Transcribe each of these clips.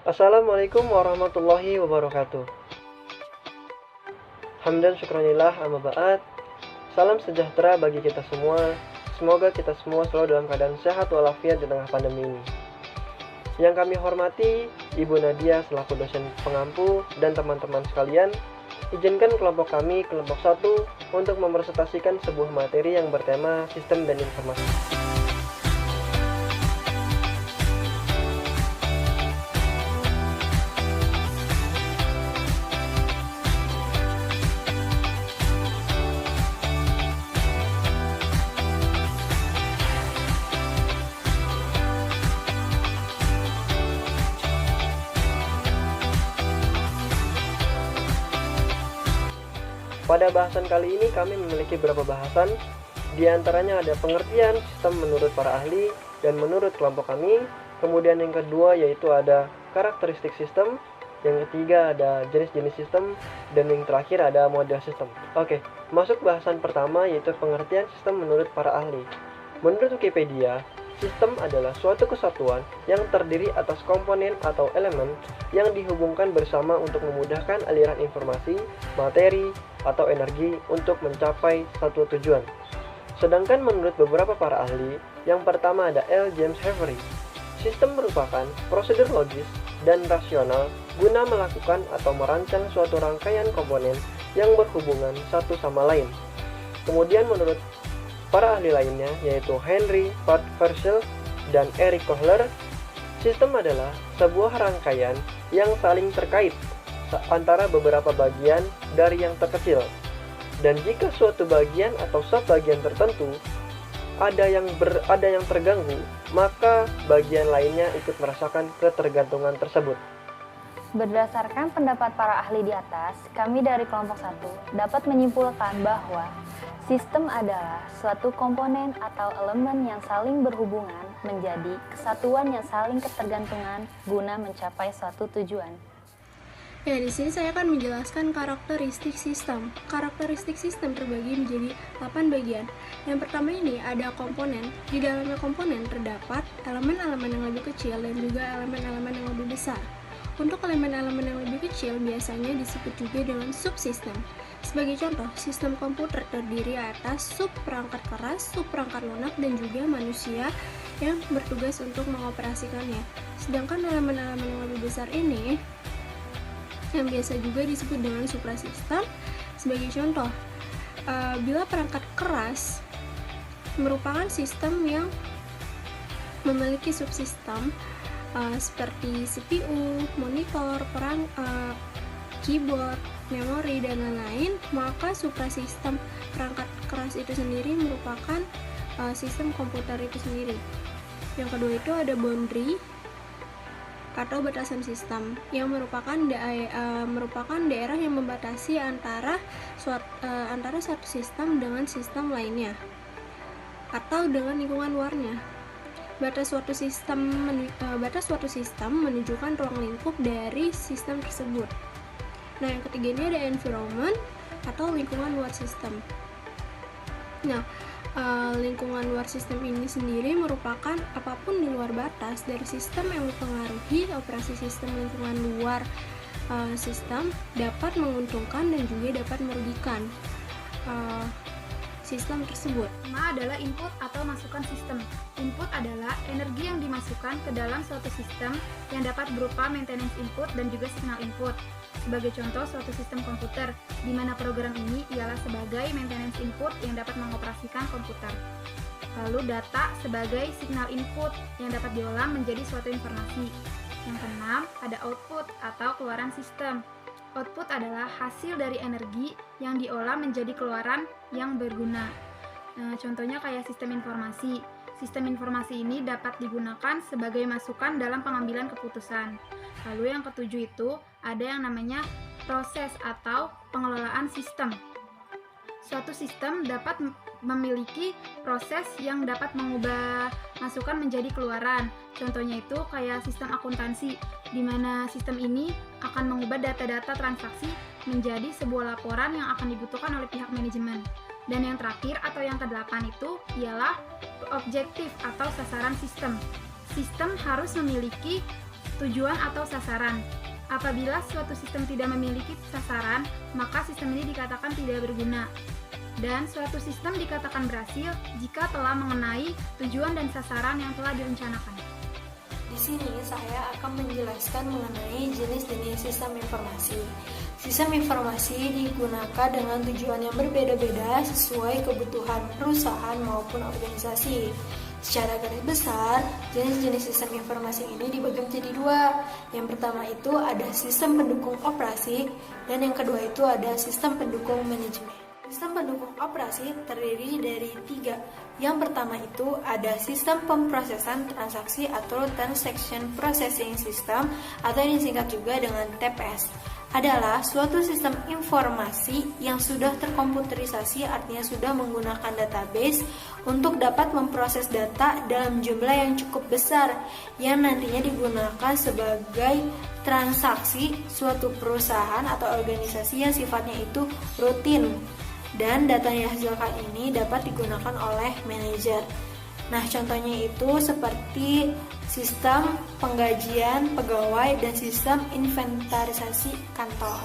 Assalamualaikum warahmatullahi wabarakatuh. Hamdan syukranillah amma ba'd. Salam sejahtera bagi kita semua. Semoga kita semua selalu dalam keadaan sehat walafiat di tengah pandemi ini. Yang kami hormati Ibu Nadia selaku dosen pengampu dan teman-teman sekalian, izinkan kelompok kami, kelompok 1, untuk mepresentasikan sebuah materi yang bertema sistem dan informasi. Pada bahasan kali ini kami memiliki beberapa bahasan. Di antaranya ada pengertian sistem menurut para ahli dan menurut kelompok kami. Kemudian yang kedua yaitu ada karakteristik sistem. Yang ketiga ada jenis-jenis sistem. Dan yang terakhir ada model sistem. Oke, masuk bahasan pertama yaitu pengertian sistem menurut para ahli. Menurut Wikipedia, sistem adalah suatu kesatuan yang terdiri atas komponen atau elemen yang dihubungkan bersama untuk memudahkan aliran informasi, materi, atau energi untuk mencapai satu tujuan. Sedangkan menurut beberapa para ahli, yang pertama ada L. James Avery. Sistem merupakan prosedur logis dan rasional guna melakukan atau merancang suatu rangkaian komponen yang berhubungan satu sama lain. Kemudian menurut para ahli lainnya yaitu Henry Purcell dan Eric Kohler, sistem adalah sebuah rangkaian yang saling terkait antara beberapa bagian dari yang terkecil. Dan jika suatu bagian atau subbagian tertentu ada yang terganggu, maka bagian lainnya ikut merasakan ketergantungan tersebut. Berdasarkan pendapat para ahli di atas, kami dari kelompok 1 dapat menyimpulkan bahwa sistem adalah suatu komponen atau elemen yang saling berhubungan menjadi kesatuan yang saling ketergantungan guna mencapai suatu tujuan. Ya, di sini saya akan menjelaskan karakteristik sistem. Karakteristik sistem terbagi menjadi 8 bagian. Yang pertama ini ada komponen. Di dalamnya komponen terdapat elemen-elemen yang lebih kecil dan juga elemen-elemen yang lebih besar. Untuk elemen-elemen yang lebih kecil biasanya disebut juga dengan subsistem. Sebagai contoh, sistem komputer terdiri atas subperangkat keras, subperangkat lunak, dan juga manusia yang bertugas untuk mengoperasikannya. Sedangkan elemen-elemen yang lebih besar ini yang biasa juga disebut dengan suprasistem. Sebagai contoh, bila perangkat keras merupakan sistem yang memiliki subsistem seperti CPU, monitor, keyboard, memori, dan lain-lain, maka suprasistem perangkat keras itu sendiri merupakan sistem komputer itu sendiri. Yang kedua itu ada boundary atau batasan sistem yang merupakan daerah yang membatasi antara satu sistem dengan sistem lainnya atau dengan lingkungan luarnya. Batas suatu sistem menunjukkan ruang lingkup dari sistem tersebut. Nah, yang ketiga ini ada environment atau lingkungan luar sistem. Nah, lingkungan luar sistem ini sendiri merupakan apapun di luar batas dari sistem yang mempengaruhi operasi sistem. Lingkungan luar sistem dapat menguntungkan dan juga dapat merugikan sistem tersebut. Pertama adalah input atau masukan sistem. Input adalah energi yang dimasukkan ke dalam suatu sistem yang dapat berupa maintenance input dan juga signal input. Sebagai contoh, suatu sistem komputer, di mana program ini ialah sebagai maintenance input yang dapat mengoperasikan komputer. Lalu data sebagai signal input yang dapat diolah menjadi suatu informasi. Yang keenam, ada output atau keluaran sistem. Output adalah hasil dari energi yang diolah menjadi keluaran yang berguna. Contohnya kayak sistem informasi. Sistem informasi ini dapat digunakan sebagai masukan dalam pengambilan keputusan. Lalu yang ketujuh itu ada yang namanya proses atau pengelolaan sistem. Suatu sistem dapat memiliki proses yang dapat mengubah masukan menjadi keluaran. Contohnya itu kayak sistem akuntansi, di mana sistem ini akan mengubah data-data transaksi menjadi sebuah laporan yang akan dibutuhkan oleh pihak manajemen. Dan yang terakhir atau yang kedelapan itu ialah objektif atau sasaran sistem. Sistem harus memiliki tujuan atau sasaran. Apabila suatu sistem tidak memiliki sasaran, maka sistem ini dikatakan tidak berguna. Dan suatu sistem dikatakan berhasil jika telah mengenai tujuan dan sasaran yang telah direncanakan. Di sini saya akan menjelaskan mengenai jenis-jenis sistem informasi. Sistem informasi digunakan dengan tujuan yang berbeda-beda sesuai kebutuhan perusahaan maupun organisasi. Secara garis besar, jenis-jenis sistem informasi ini dibagi menjadi dua. Yang pertama itu ada sistem pendukung operasi, dan yang kedua itu ada sistem pendukung manajemen. Sistem pendukung operasi terdiri dari tiga. Yang pertama itu ada sistem pemrosesan transaksi atau Transaction Processing System atau yang disingkat juga dengan TPS. Adalah suatu sistem informasi yang sudah terkomputerisasi, artinya sudah menggunakan database untuk dapat memproses data dalam jumlah yang cukup besar yang nantinya digunakan sebagai transaksi suatu perusahaan atau organisasi yang sifatnya itu rutin, dan data yang dihasilkan ini dapat digunakan oleh manajer. Nah, contohnya itu seperti sistem penggajian pegawai dan sistem inventarisasi kantor.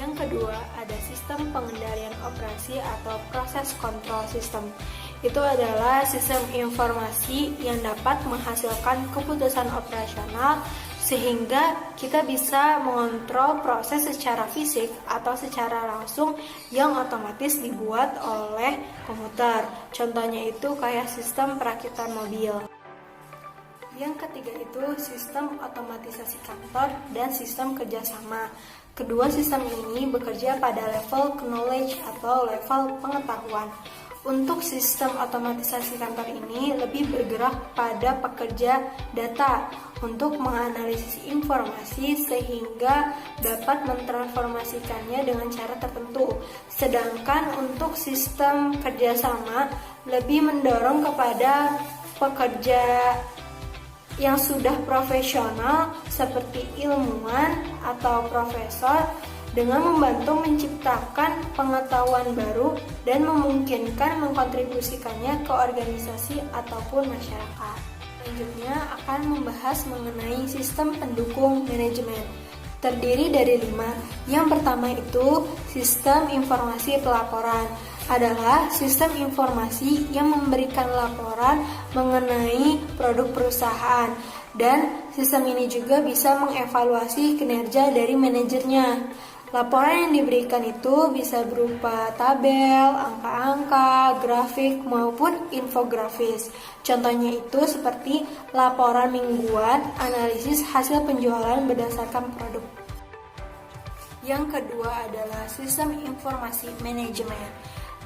Yang kedua, ada sistem pengendalian operasi atau proses control system. Itu adalah sistem informasi yang dapat menghasilkan keputusan operasional sehingga kita bisa mengontrol proses secara fisik atau secara langsung yang otomatis dibuat oleh komputer. Contohnya itu kayak sistem perakitan mobil. Yang ketiga itu sistem otomatisasi kantor dan sistem kerjasama. Kedua sistem ini bekerja pada level knowledge atau level pengetahuan. Untuk sistem otomatisasi kantor ini lebih bergerak pada pekerja data untuk menganalisis informasi sehingga dapat mentransformasikannya dengan cara tertentu. Sedangkan untuk sistem kerjasama lebih mendorong kepada pekerja yang sudah profesional seperti ilmuwan atau profesor dengan membantu menciptakan pengetahuan baru dan memungkinkan mengkontribusikannya ke organisasi ataupun masyarakat. Selanjutnya akan membahas mengenai sistem pendukung manajemen. Terdiri dari 5. Yang pertama itu sistem informasi pelaporan. Adalah sistem informasi yang memberikan laporan mengenai produk perusahaan, dan sistem ini juga bisa mengevaluasi kinerja dari manajernya. Laporan yang diberikan itu bisa berupa tabel, angka-angka, grafik, maupun infografis. Contohnya itu seperti laporan mingguan, analisis hasil penjualan berdasarkan produk. Yang kedua adalah sistem informasi manajemen.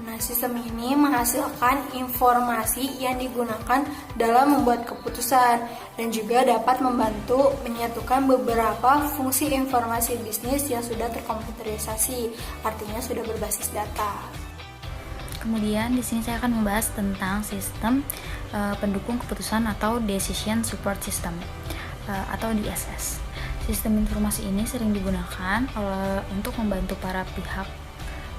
Nah, sistem ini menghasilkan informasi yang digunakan dalam membuat keputusan dan juga dapat membantu menyatukan beberapa fungsi informasi bisnis yang sudah terkomputerisasi, artinya sudah berbasis data. Kemudian di sini saya akan membahas tentang sistem pendukung keputusan atau Decision Support System atau DSS. Sistem informasi ini sering digunakan untuk membantu para pihak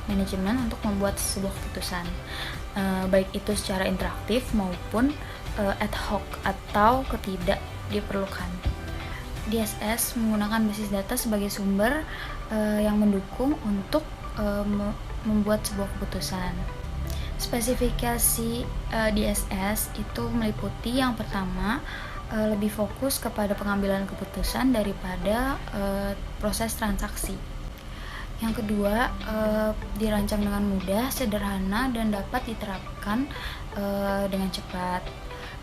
manajemen untuk membuat sebuah keputusan, baik itu secara interaktif maupun ad hoc atau ketidak diperlukan. DSS menggunakan basis data sebagai sumber yang mendukung untuk membuat sebuah keputusan. Spesifikasi DSS itu meliputi yang pertama, lebih fokus kepada pengambilan keputusan daripada proses transaksi. Yang kedua, dirancang dengan mudah, sederhana, dan dapat diterapkan dengan cepat.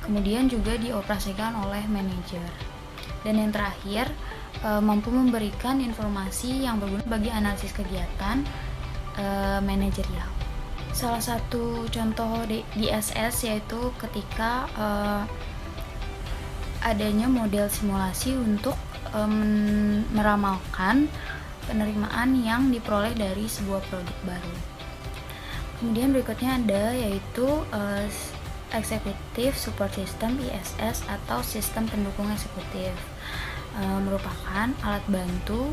Kemudian juga dioperasikan oleh manajer. Dan yang terakhir, mampu memberikan informasi yang berguna bagi analisis kegiatan manajerial. Salah satu contoh DSS yaitu ketika adanya model simulasi untuk meramalkan penerimaan yang diperoleh dari sebuah produk baru. Kemudian berikutnya ada yaitu Executive Support System (ISS) atau sistem pendukung eksekutif. Merupakan alat bantu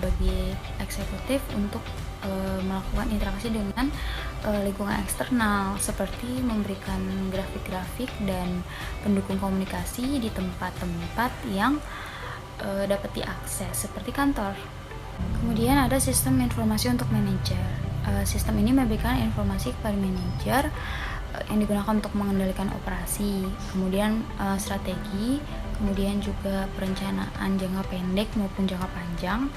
bagi eksekutif untuk melakukan interaksi dengan lingkungan eksternal seperti memberikan grafik-grafik dan pendukung komunikasi di tempat-tempat yang dapat diakses seperti kantor. Kemudian ada sistem informasi untuk manajer. Sistem ini memberikan informasi kepada manajer yang digunakan untuk mengendalikan operasi, kemudian strategi, kemudian juga perencanaan jangka pendek maupun jangka panjang,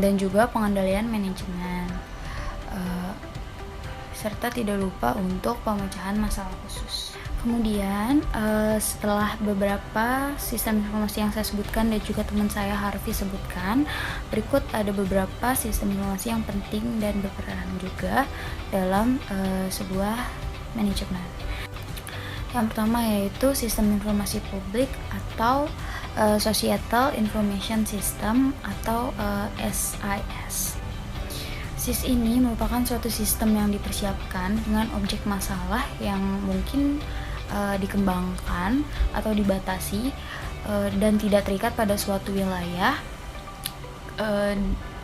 dan juga pengendalian manajemen, serta tidak lupa untuk pemecahan masalah khusus. Kemudian setelah beberapa sistem informasi yang saya sebutkan dan juga teman saya Harvey sebutkan, berikut ada beberapa sistem informasi yang penting dan berperan juga dalam sebuah manajemen. Yang pertama yaitu sistem informasi publik atau Societal Information System atau SIS. SIS ini merupakan suatu sistem yang dipersiapkan dengan objek masalah yang mungkin dikembangkan atau dibatasi dan tidak terikat pada suatu wilayah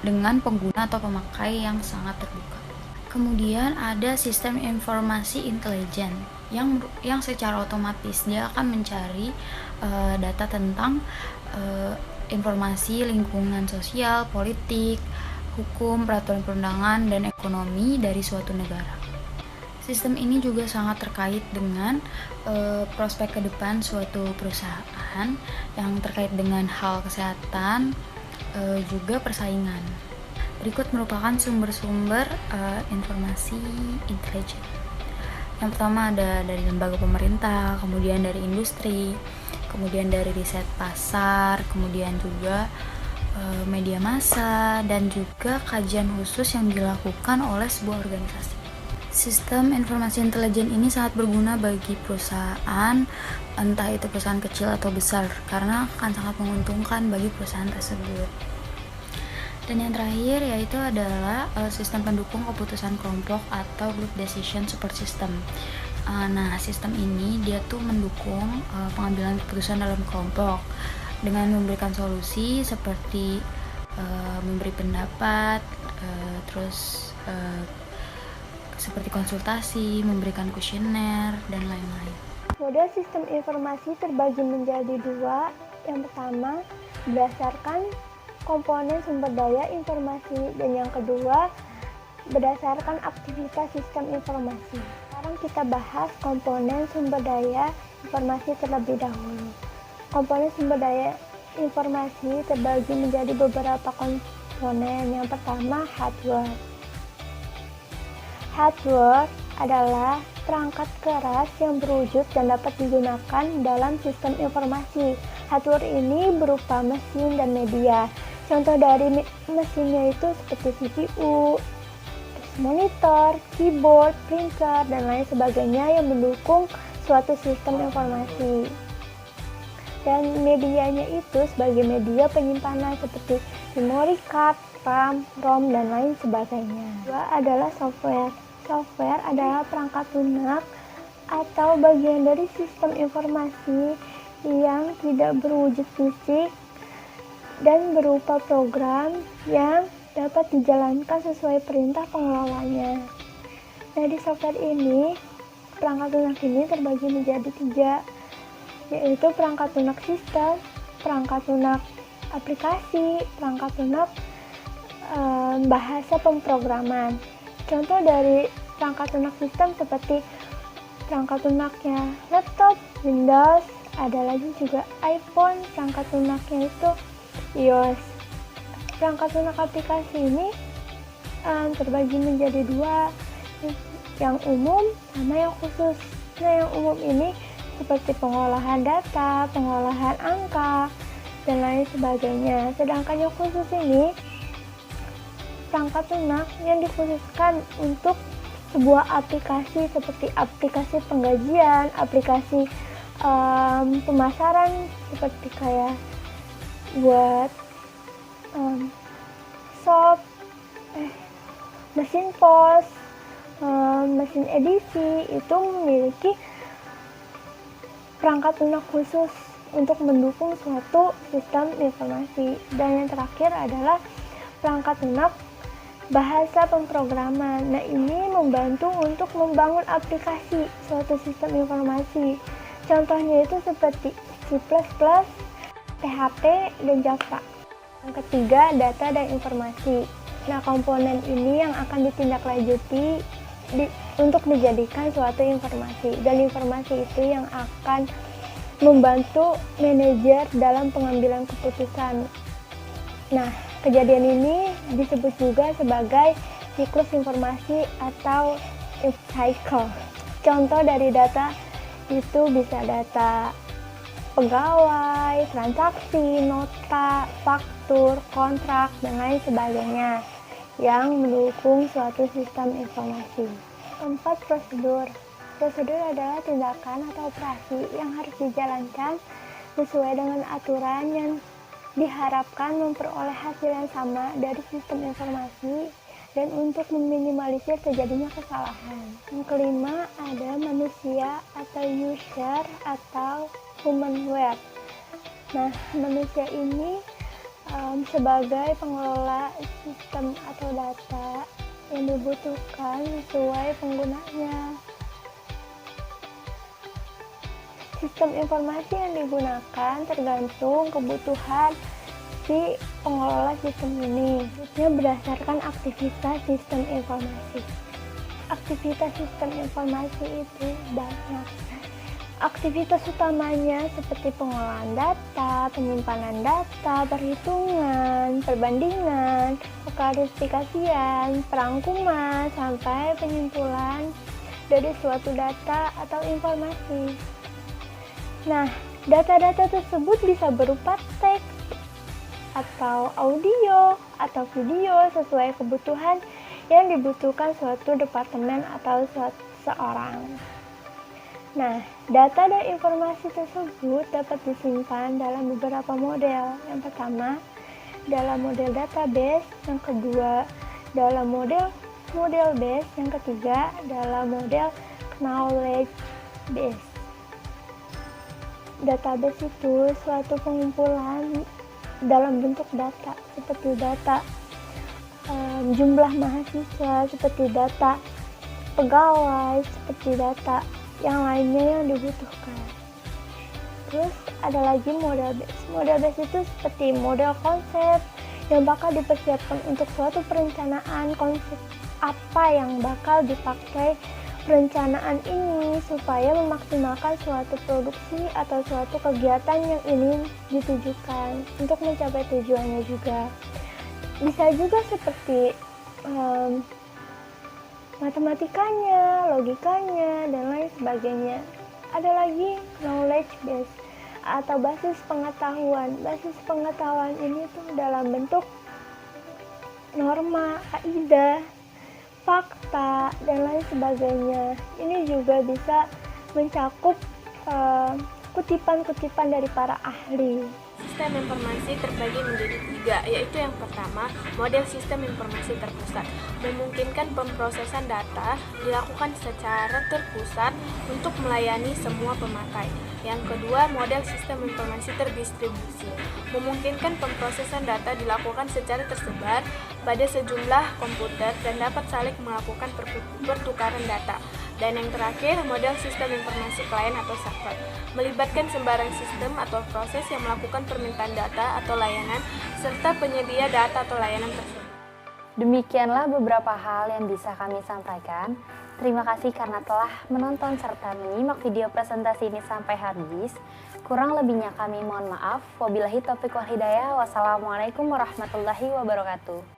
dengan pengguna atau pemakai yang sangat terbuka. Kemudian ada sistem informasi intelijen yang secara otomatis dia akan mencari data tentang informasi lingkungan sosial, politik, hukum, peraturan perundangan, dan ekonomi dari suatu negara. Sistem ini juga sangat terkait dengan prospek ke depan suatu perusahaan yang terkait dengan hal kesehatan, juga persaingan. Berikut merupakan sumber-sumber informasi intelijen. Yang pertama ada dari lembaga pemerintah, kemudian dari industri, kemudian dari riset pasar, kemudian juga media massa, dan juga kajian khusus yang dilakukan oleh sebuah organisasi. Sistem informasi intelijen ini sangat berguna bagi perusahaan, entah itu perusahaan kecil atau besar, karena akan sangat menguntungkan bagi perusahaan tersebut. Dan yang terakhir yaitu adalah sistem pendukung keputusan kelompok atau group decision support system. Nah, sistem ini dia tuh mendukung pengambilan keputusan dalam kelompok dengan memberikan solusi seperti memberi pendapat, terus seperti konsultasi, memberikan kuesioner, dan lain-lain. Model sistem informasi terbagi menjadi dua. Yang pertama, berdasarkan komponen sumber daya informasi, dan yang kedua, berdasarkan aktivitas sistem informasi. Sekarang kita bahas komponen sumber daya informasi terlebih dahulu. Komponen sumber daya informasi terbagi menjadi beberapa komponen. Yang pertama, hardware. Hardware adalah perangkat keras yang berwujud dan dapat digunakan dalam sistem informasi. Hardware ini berupa mesin dan media. Contoh dari mesinnya itu seperti CPU, monitor, keyboard, printer, dan lain sebagainya yang mendukung suatu sistem informasi. Dan medianya itu sebagai media penyimpanan seperti memory card, RAM, ROM, dan lain sebagainya. Kedua adalah software. Software adalah perangkat lunak atau bagian dari sistem informasi yang tidak berwujud fisik dan berupa program yang dapat dijalankan sesuai perintah pengelolanya. Nah, di software ini, perangkat lunak ini terbagi menjadi 3, yaitu perangkat lunak sistem, perangkat lunak aplikasi, perangkat lunak bahasa pemrograman. Contoh dari perangkat lunak sistem seperti perangkat lunaknya laptop, Windows, ada lagi juga iPhone, perangkat lunaknya itu iOS. Perangkat lunak aplikasi ini terbagi menjadi 2, yang umum sama yang khusus. Nah, yang umum ini seperti pengolahan data, pengolahan angka, dan lain sebagainya. Sedangkan yang khusus ini perangkat lunak yang dikhususkan untuk sebuah aplikasi seperti aplikasi penggajian, aplikasi pemasaran seperti kayak buat shop, mesin pos, mesin edisi, itu memiliki perangkat lunak khusus untuk mendukung suatu sistem informasi. Dan yang terakhir adalah perangkat lunak bahasa pemrograman. Nah, ini membantu untuk membangun aplikasi suatu sistem informasi. Contohnya itu seperti C++, PHP, dan Java. Yang ketiga, data dan informasi. Nah, komponen ini yang akan ditindaklanjuti untuk dijadikan suatu informasi, dan informasi itu yang akan membantu manajer dalam pengambilan keputusan. Nah, kejadian ini disebut juga sebagai siklus informasi atau cycle. Contoh dari data itu bisa data pegawai, transaksi, nota, faktur, kontrak, dan lain sebagainya yang mendukung suatu sistem informasi. 4. Prosedur. Prosedur adalah tindakan atau operasi yang harus dijalankan sesuai dengan aturan yang diharapkan memperoleh hasil yang sama dari sistem informasi dan untuk meminimalisir terjadinya kesalahan. Yang kelima ada manusia atau user atau humanware. Nah, manusia ini sebagai pengelola sistem atau data yang dibutuhkan sesuai penggunanya. Sistem informasi yang digunakan tergantung kebutuhan si pengelola sistem ini. Selanjutnya berdasarkan aktivitas sistem informasi. Aktivitas sistem informasi itu banyak. Aktivitas utamanya seperti pengolahan data, penyimpanan data, perhitungan, perbandingan, klasifikasian, perangkuman, sampai penyimpulan dari suatu data atau informasi. Nah, data-data tersebut bisa berupa teks atau audio atau video sesuai kebutuhan yang dibutuhkan suatu departemen atau seseorang. Nah, data dan informasi tersebut dapat disimpan dalam beberapa model. Yang pertama, dalam model database. Yang kedua, dalam model base. Yang ketiga, dalam model knowledge base. Database itu suatu pengumpulan dalam bentuk data, seperti data jumlah mahasiswa, seperti data pegawai, seperti data yang lainnya yang dibutuhkan. Terus ada lagi model base. Model base itu seperti model konsep yang bakal dipersiapkan untuk suatu perencanaan konsep apa yang bakal dipakai perencanaan ini supaya memaksimalkan suatu produksi atau suatu kegiatan yang ingin ditujukan untuk mencapai tujuannya juga. Bisa juga seperti matematikanya, logikanya, dan lain sebagainya. Ada lagi knowledge base atau basis pengetahuan. Basis pengetahuan ini tuh dalam bentuk norma, kaidah, fakta, dan lain sebagainya. Ini juga bisa mencakup kutipan-kutipan dari para ahli. Sistem informasi terbagi menjadi 3, yaitu yang pertama, model sistem informasi terpusat, memungkinkan pemrosesan data dilakukan secara terpusat untuk melayani semua pemakai. Yang kedua, model sistem informasi terdistribusi, memungkinkan pemrosesan data dilakukan secara tersebar pada sejumlah komputer dan dapat saling melakukan pertukaran data. Dan yang terakhir, model sistem informasi klien atau server, melibatkan sembarang sistem atau proses yang melakukan permintaan data atau layanan, serta penyedia data atau layanan tersebut. Demikianlah beberapa hal yang bisa kami sampaikan. Terima kasih karena telah menonton serta menyimak video presentasi ini sampai habis. Kurang lebihnya kami mohon maaf. Wabillahi taufiq wal hidayah. Wassalamualaikum warahmatullahi wabarakatuh.